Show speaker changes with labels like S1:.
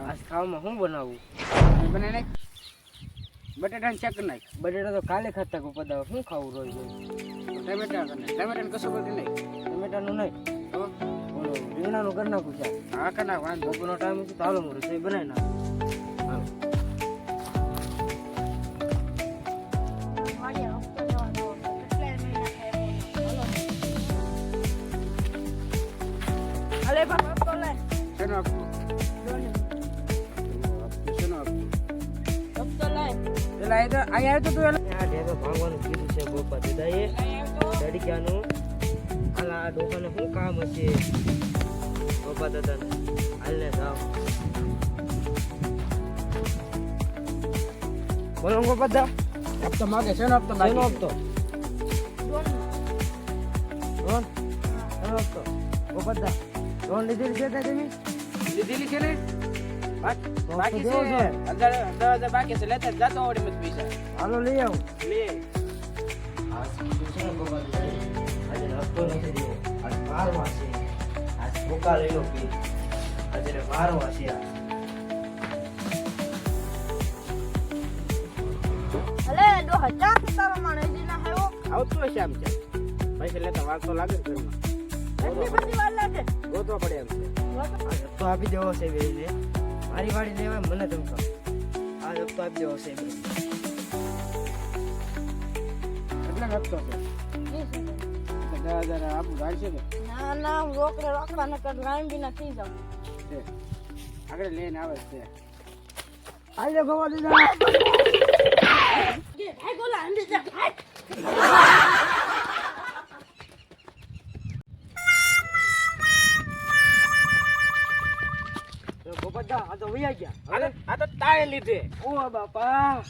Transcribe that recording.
S1: આજ ખાવામાં શું બનાવવું?
S2: બને નાખ બટેટાને ચેક કરી નાખ.
S1: બટેટા તો કાલે ખાતા ગોપાદા, શું ખાવું રોજ રોજ?
S2: ટમેટા કરી નાખ. ટમેટાને કશું કરી નાખ.
S1: ટમેટાનું નહીં
S2: તો
S1: બોલો, રીંગણાનું કરી નાખું છે.
S2: હા કરી નાખ વાંધો.
S1: બપોરનો ટાઈમ છે તો હાલો હું રસોઈ બનાવી નાખું. હાલો.
S3: અલે બાપ તો લે
S2: શેનું આપવું? શેનું આપવું?
S3: બાપ તો લે
S2: પેલા અહીંયા આવ્યો તો તું એલા?
S1: આ ઢેબે ભાંગવાનું કીધું છે ગોપા દાદાએ. તડક્યાનું હાલ આ ડોકાને શું કામ હશે ગોપા દાદાને? હાલને જાઓ. બોલો ગોપા દા,
S2: હપ્તો માગે. શેનો હપ્તો
S1: શેનો
S2: માગે?
S1: હપ્તો? લોન? શેનો હપ્તો? ગોપા દા, લોન લીધેલી છે કાંઈ તમે?
S2: લીધેલી છે ને?
S1: તો
S2: બાકી
S1: દેવો
S2: છે.
S1: છો.
S2: 10,000 બાકી છે. લેતા જાતો આવડે મત પૈસા.
S1: હાલો લઈ આવું.
S2: લે.
S1: આ કીધું છે ને ગોપા દાદાએ. આજે હપ્તો નથી દેવો. આજ મારવા છે. આજ ભૂકા લઈ લો પી. આજે મારવા છે આ.
S3: અલે દો હજાર તારો માણે જીના હેવો
S2: આવતું હશે આમ છે. પૈસા લેતા વાર તો લાગે જ ઘરમાં.
S3: એટલી બધી વાર લાગે
S2: ગોતવા પડે એમ છે.
S1: આ હપ્તો આપી દેવો છે બેને. મારી વાડી લેવા મને ધમકાવ. આ હપ્તો આપી દેવો છે બેને.
S2: કેટલા હપ્તો છે? 10,000 આપું ચાલશે કે?
S3: ના ના હું રોકડા ન કર લાઈન બી નથી જાઉં
S2: છે. આગળ લઈને આવે છે.
S1: આલે ગોવા દીધા.
S3: કે ભાઈ ગોલા અંડી જા ભાઈ
S1: ગોપા દા આ તો વૈયા ગયા.
S2: આ તો તાળે લીધે.
S1: ઓ બાપા,